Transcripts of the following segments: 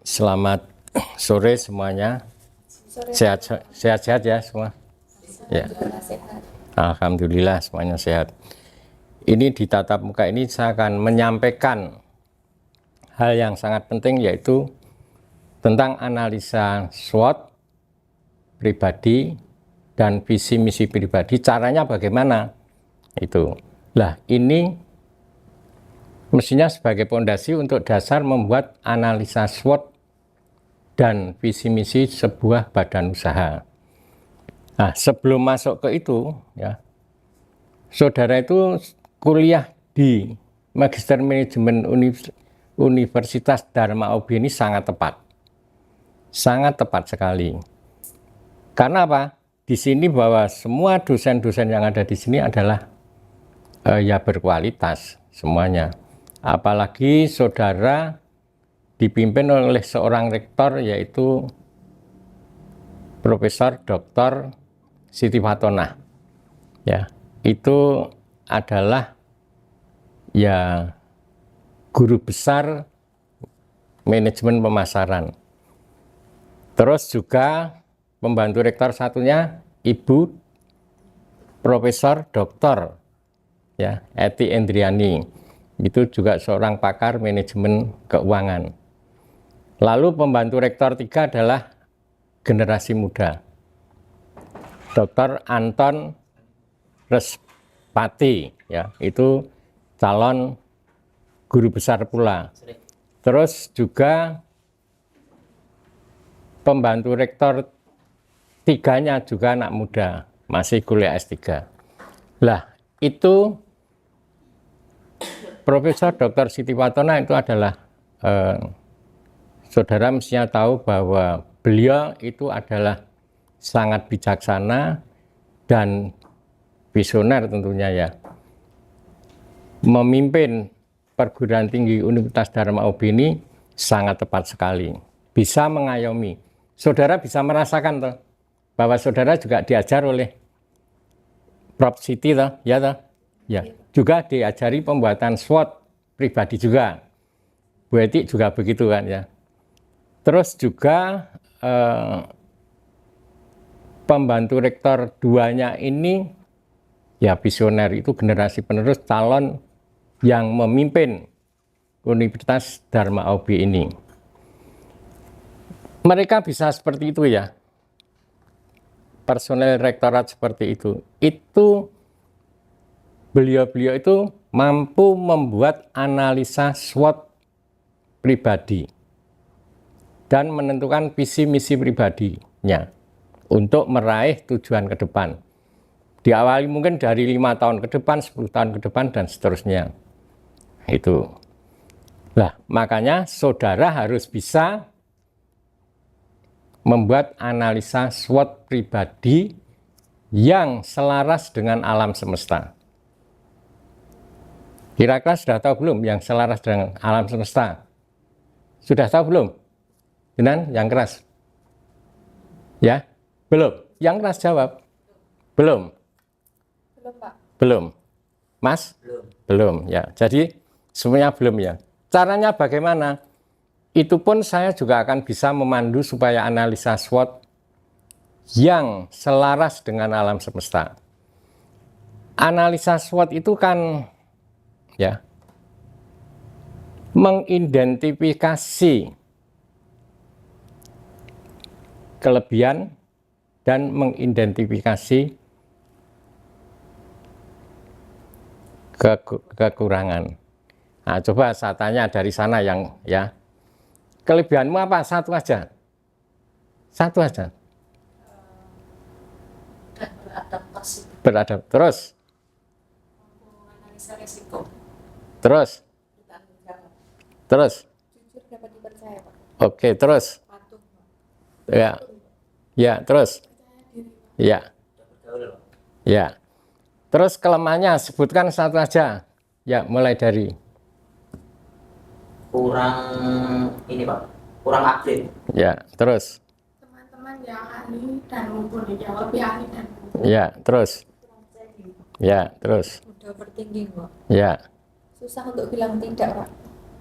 Selamat sore semuanya. Sehat-sehat ya semua. Ya. Alhamdulillah semuanya sehat. Ini di tatap muka ini saya akan menyampaikan hal yang sangat penting, yaitu tentang analisa SWOT pribadi dan visi misi pribadi. Caranya bagaimana? Itu. Lah, ini mestinya sebagai pondasi untuk dasar membuat analisa SWOT dan visi misi sebuah badan usaha. Nah, sebelum masuk ke itu, ya, saudara itu kuliah di Magister Manajemen Universitas Dharma Aubi ini sangat tepat sekali. Karena apa? Di sini bahwa semua dosen-dosen yang ada di sini adalah ya berkualitas semuanya. Apalagi saudara dipimpin oleh seorang rektor, yaitu Profesor Dr. Siti Fatonah. Ya, itu adalah ya guru besar manajemen pemasaran. Terus juga pembantu rektor satunya Ibu Profesor Dr. ya Eti Endriani. Itu juga seorang pakar manajemen keuangan. Lalu pembantu rektor 3 adalah generasi muda, Dr. Anton Respati, ya, itu calon guru besar pula. Terus juga pembantu rektor 3-nya juga anak muda, masih kuliah S3. Lah, itu Profesor Dr. Siti Fatonah itu adalah saudara mestinya tahu bahwa beliau itu adalah sangat bijaksana dan visioner tentunya ya. Memimpin perguruan tinggi Universitas Dharma Aubi ini sangat tepat sekali. Bisa mengayomi. Saudara bisa merasakan toh, bahwa saudara juga diajar oleh Prof. Siti toh, ya toh? Ya. Juga diajari pembuatan SWOT pribadi juga. Bu Eti juga begitu kan ya. Terus juga pembantu rektor 2-nya ini ya visioner, itu generasi penerus calon yang memimpin Universitas Dharma Aubi ini. Mereka bisa seperti itu ya. Personel rektorat seperti itu. Itu beliau-beliau itu mampu membuat analisa SWOT pribadi dan menentukan visi misi pribadinya untuk meraih tujuan ke depan. Diawali mungkin dari 5 tahun ke depan, 10 tahun ke depan, dan seterusnya. Itu. Nah, makanya saudara harus bisa membuat analisa SWOT pribadi yang selaras dengan alam semesta. Kira-kira sudah tahu belum yang selaras dengan alam semesta? Sudah tahu belum? Benar? Yang keras? Ya? Belum? Yang keras jawab. Belum? Belum, Pak. Belum. Mas? Belum. Ya. Jadi semuanya belum ya. Caranya bagaimana? Itu pun saya juga akan bisa memandu supaya analisa SWOT yang selaras dengan alam semesta. Analisa SWOT itu kan ya mengidentifikasi kelebihan dan mengidentifikasi kekurangan. Nah, coba saya tanya dari sana yang ya, kelebihanmu apa? Satu aja. Satu aja. Dan beradaptasi. Beradaptasi. Terus? Menganalisa resiko. Terus? Bertanggung jawab. Terus? Jujur dapat dipercaya, Pak. Oke, terus? Patuh, Pak. Ya. Ya, terus? Percaya diri, Pak. Ya. Ya. Terus kelemahannya sebutkan satu aja. Ya, mulai dari kurang ini Pak, kurang update. ya, terus. Teman-teman yang ahli dan mumpuni, yang lebih ahli dan mumpuni. Ya, terus. Ya, terus. Mudah overthinking, Pak. Ya. Susah untuk bilang tidak, Pak.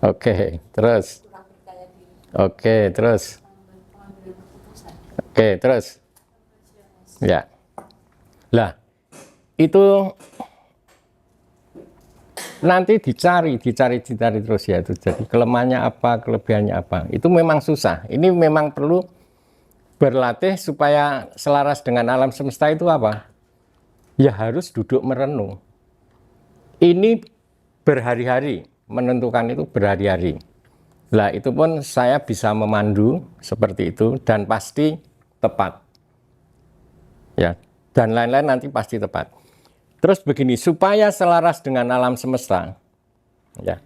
Oke, terus. Kurang percaya diri. Oke, terus. Oke, terus. Ya. Lah, itu nanti dicari terus ya itu. Jadi kelemahannya apa, kelebihannya apa. Itu memang susah. Ini memang perlu berlatih supaya selaras dengan alam semesta itu apa? Ya harus duduk merenung. Ini berhari-hari, menentukan itu berhari-hari. Lah itu pun saya bisa memandu seperti itu dan pasti tepat. Ya, dan lain-lain nanti pasti tepat. Terus begini, supaya selaras dengan alam semesta, ya,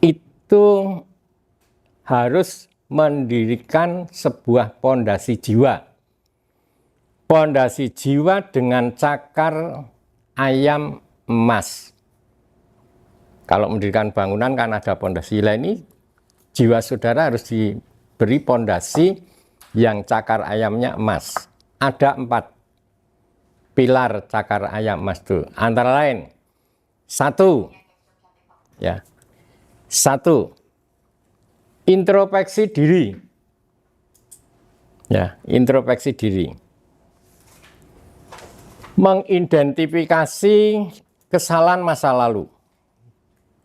itu harus mendirikan sebuah pondasi jiwa. Pondasi jiwa dengan cakar ayam emas. Kalau mendirikan bangunan kan ada pondasi. Lah ini jiwa saudara harus diberi pondasi yang cakar ayamnya emas. Ada 4 pilar cakar ayam emas itu. Antara lain, 1, ya, 1, introspeksi diri. Ya, introspeksi diri. Mengidentifikasi kesalahan masa lalu.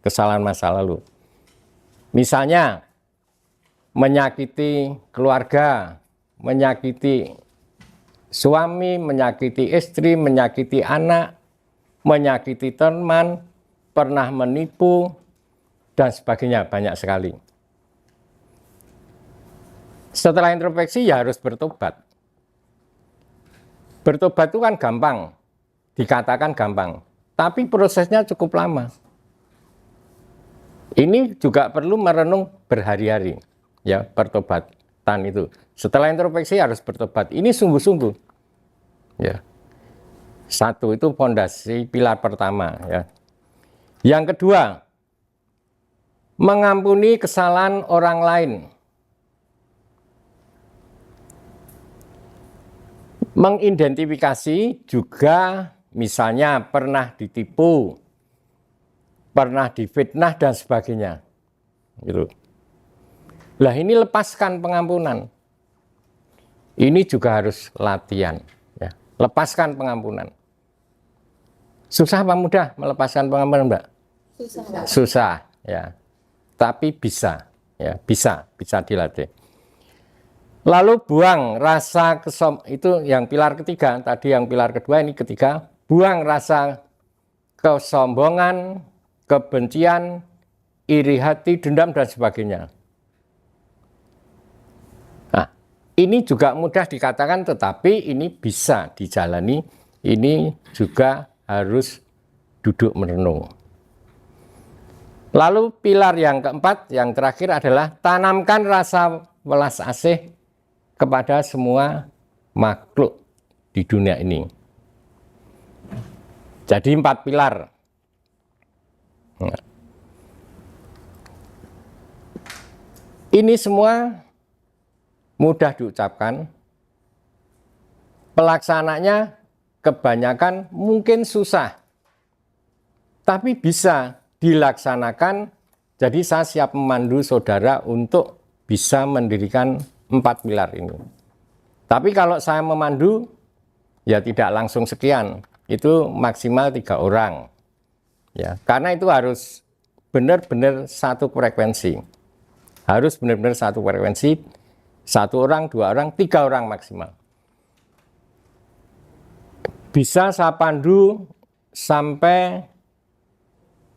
Kesalahan masa lalu. Misalnya, menyakiti keluarga, menyakiti suami, menyakiti istri, menyakiti anak, menyakiti teman, pernah menipu, dan sebagainya, banyak sekali. Setelah introspeksi ya harus bertobat. Bertobat itu kan gampang, dikatakan gampang, tapi prosesnya cukup lama. Ini juga perlu merenung berhari-hari, ya, pertobatan itu. Setelah introspeksi harus bertobat. Ini sungguh-sungguh. Ya. 1 itu fondasi pilar pertama, ya. Yang kedua, mengampuni kesalahan orang lain. Mengidentifikasi juga misalnya pernah ditipu, pernah difitnah dan sebagainya. Gitu. Lah ini lepaskan pengampunan. Ini juga harus latihan, ya. Lepaskan pengampunan. Susah apa mudah melepaskan pengampunan, Mbak? Susah. Susah, ya. Tapi bisa, ya, bisa dilatih. Lalu buang rasa itu yang pilar ketiga, tadi yang pilar kedua, ini ketiga, buang rasa kesombongan, kebencian, iri hati, dendam dan sebagainya. Nah, ini juga mudah dikatakan, tetapi ini bisa dijalani. Ini juga harus duduk merenung. Lalu pilar yang keempat, yang terakhir adalah tanamkan rasa welas asih kepada semua makhluk di dunia ini. Jadi 4 pilar. Ini semua mudah diucapkan. Pelaksananya kebanyakan mungkin susah, tapi bisa dilaksanakan. Jadi saya siap memandu saudara untuk bisa mendirikan 4 pilar ini. Tapi kalau saya memandu, ya tidak langsung sekian. Itu maksimal 3 orang. Ya, karena itu harus benar-benar satu frekuensi. Harus benar-benar satu frekuensi. 1 orang, 2 orang, 3 orang maksimal. Bisa saya pandu sampai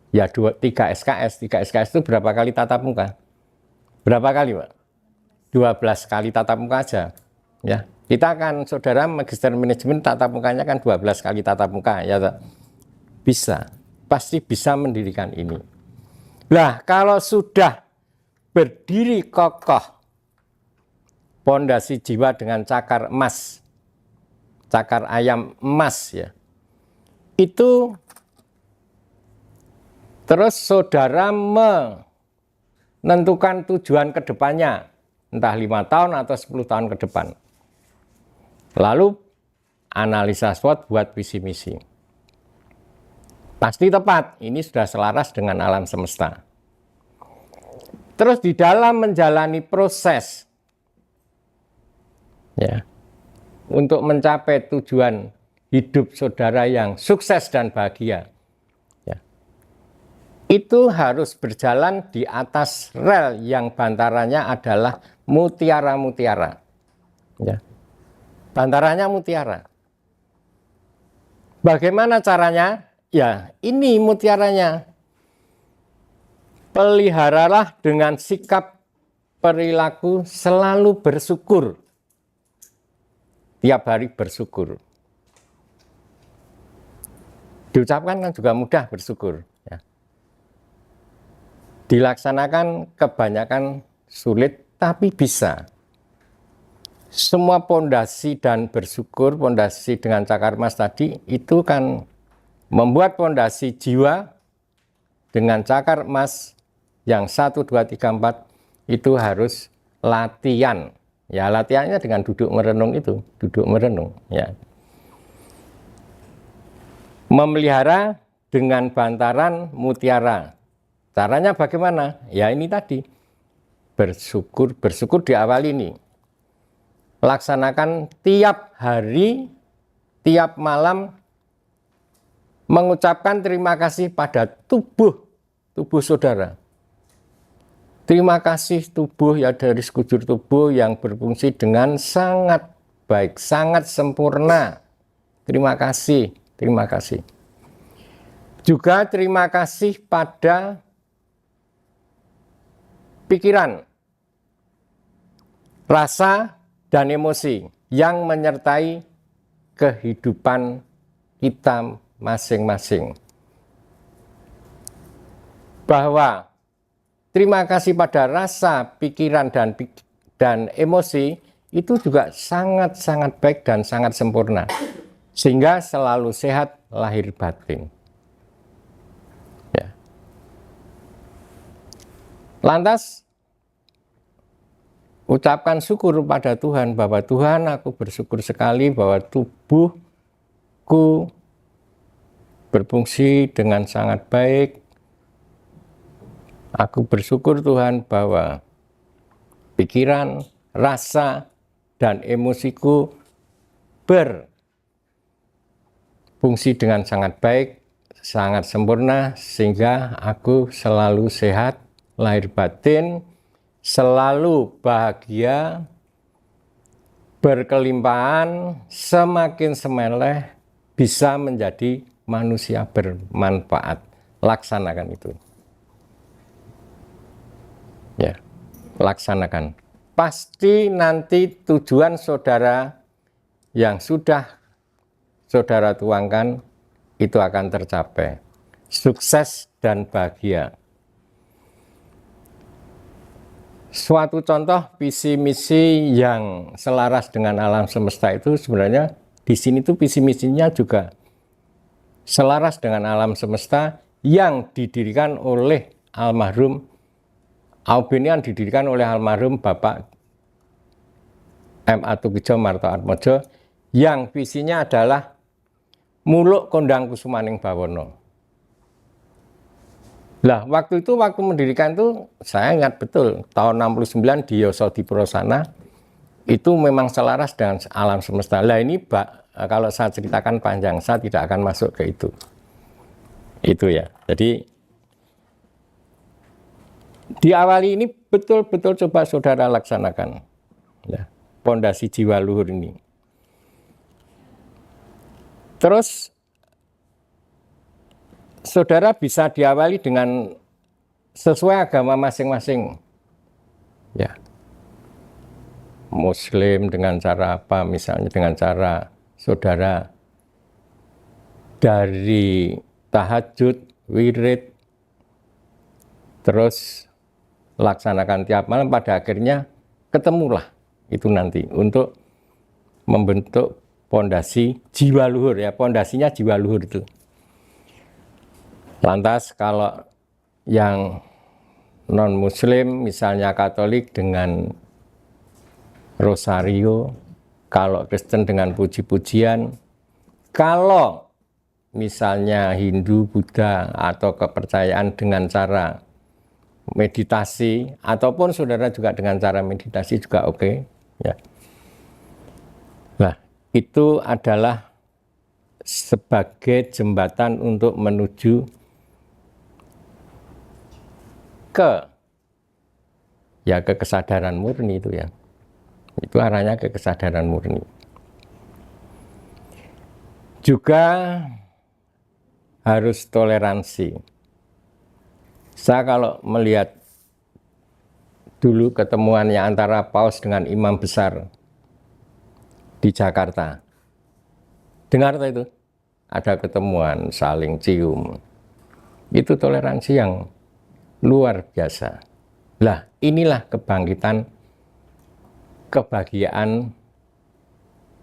ya 3 SKS. 3 SKS itu berapa kali tatap muka? Berapa kali, Pak? 12 kali tatap muka aja. Ya, kita akan saudara magister manajemen tatap mukanya kan 12 kali tatap muka, ya. Bisa, pasti bisa mendirikan ini. Nah, kalau sudah berdiri kokoh pondasi jiwa dengan cakar emas, cakar ayam emas, ya, itu terus saudara menentukan tujuan ke depannya, entah 5 tahun atau 10 tahun ke depan. Lalu analisa SWOT buat visi misi. Pasti tepat, ini sudah selaras dengan alam semesta. Terus di dalam menjalani proses ya untuk mencapai tujuan hidup saudara yang sukses dan bahagia, ya, itu harus berjalan di atas rel yang bantarannya adalah mutiara-mutiara. Ya. Bantarannya mutiara. Bagaimana caranya? Ya, ini mutiaranya. Peliharalah dengan sikap perilaku selalu bersyukur. Tiap hari bersyukur. Diucapkan kan juga mudah bersyukur. Ya. Dilaksanakan kebanyakan sulit, tapi bisa. Semua pondasi dan bersyukur, pondasi dengan cakar emas tadi, itu kan membuat pondasi jiwa dengan cakar emas yang 1, 2, 3, 4 itu harus latihan. Ya, latihannya dengan duduk merenung itu, duduk merenung. Ya. Memelihara dengan bantaran mutiara. Caranya bagaimana? Ya ini tadi, bersyukur di awal ini. Laksanakan tiap hari, tiap malam, mengucapkan terima kasih pada tubuh saudara. Terima kasih tubuh ya, dari sekujur tubuh yang berfungsi dengan sangat baik, sangat sempurna. Terima kasih, terima kasih. Juga terima kasih pada pikiran, rasa, dan emosi yang menyertai kehidupan kita masing-masing. Bahwa terima kasih pada rasa, pikiran, dan emosi itu juga sangat-sangat baik dan sangat sempurna. Sehingga selalu sehat lahir batin. Ya. Lantas, ucapkan syukur pada Tuhan, bahwa Tuhan, aku bersyukur sekali bahwa tubuhku berfungsi dengan sangat baik. Aku bersyukur Tuhan bahwa pikiran, rasa, dan emosiku berfungsi dengan sangat baik, sangat sempurna, sehingga aku selalu sehat lahir batin, selalu bahagia, berkelimpahan, semakin semeleh, bisa menjadi manusia bermanfaat. Laksanakan itu. Ya, laksanakan. Pasti nanti tujuan saudara yang sudah saudara tuangkan itu akan tercapai. Sukses dan bahagia. Suatu contoh visi misi yang selaras dengan alam semesta itu sebenarnya di sini tuh visi misinya juga selaras dengan alam semesta yang didirikan oleh almarhum Aubinian, didirikan oleh almarhum Bapak M. Atukijo Martoatmojo, yang visinya adalah muluk kondang kusumaning bawono. Lah, waktu mendirikan itu, saya ingat betul, tahun 69 di Yosodipuro sana, itu memang selaras dengan alam semesta. Lah ini, kalau saya ceritakan panjang, saya tidak akan masuk ke itu. Itu ya, jadi diawali ini betul-betul coba saudara laksanakan. Ya, pondasi jiwa luhur ini. Terus, saudara bisa diawali dengan sesuai agama masing-masing. Ya. Muslim dengan cara apa? Misalnya dengan cara saudara dari tahajud, wirid, terus laksanakan tiap malam, pada akhirnya ketemulah itu nanti untuk membentuk pondasi jiwa luhur ya, pondasinya jiwa luhur itu. Lantas kalau yang non-muslim misalnya Katolik dengan rosario, kalau Kristen dengan puji-pujian, kalau misalnya Hindu, Buddha atau kepercayaan dengan cara meditasi, ataupun saudara juga dengan cara meditasi juga oke, ya. Nah, itu adalah sebagai jembatan untuk menuju ke kesadaran murni itu ya. Itu arahnya ke kesadaran murni. Juga harus toleransi. Saya kalau melihat dulu ketemuannya antara Paus dengan imam besar di Jakarta. Dengar itu? Ada ketemuan saling cium. Itu toleransi yang luar biasa. Lah, inilah kebangkitan kebahagiaan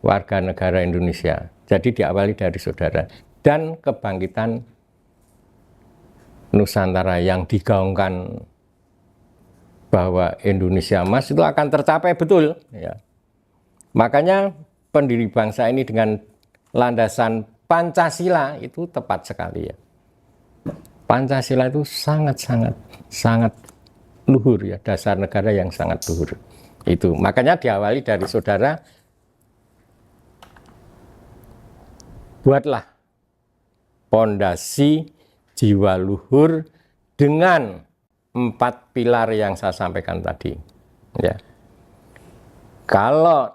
warga negara Indonesia. Jadi diawali dari saudara. Dan kebangkitan Nusantara yang digaungkan bahwa Indonesia emas itu akan tercapai betul. Ya. Makanya pendiri bangsa ini dengan landasan Pancasila itu tepat sekali ya. Pancasila itu sangat luhur ya, dasar negara yang sangat luhur. Itu makanya diawali dari saudara, buatlah pondasi jiwa luhur dengan 4 pilar yang saya sampaikan tadi. Ya. Kalau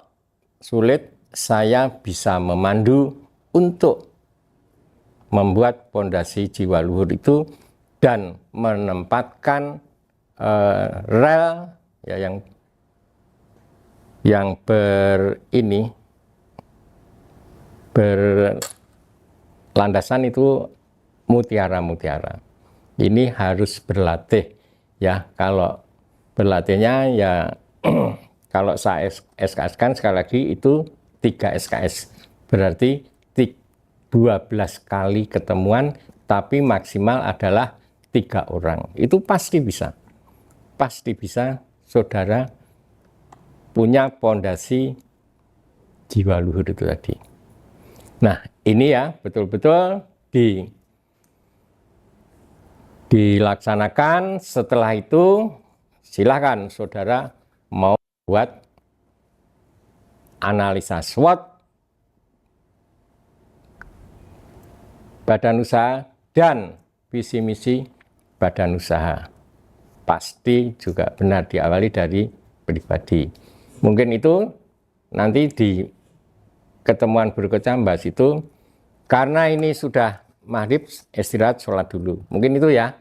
sulit, saya bisa memandu untuk membuat pondasi jiwa luhur itu dan menempatkan rel ya, yang berlandasan itu mutiara-mutiara. Ini harus berlatih ya. Kalau berlatihnya ya kalau saya SKS-kan sekali lagi itu 3 SKS. Berarti 12 kali ketemuan tapi maksimal adalah 3 orang. Itu pasti bisa. Pasti bisa saudara punya pondasi jiwa luhur itu tadi. Nah, ini ya betul-betul dilaksanakan. Setelah itu silakan saudara mau buat analisa SWOT badan usaha dan visi misi badan usaha. Pasti juga benar diawali dari pribadi. Mungkin itu nanti di ketemuan berikutnya bahas itu. Karena ini sudah maghrib, istirahat, sholat dulu. Mungkin itu ya.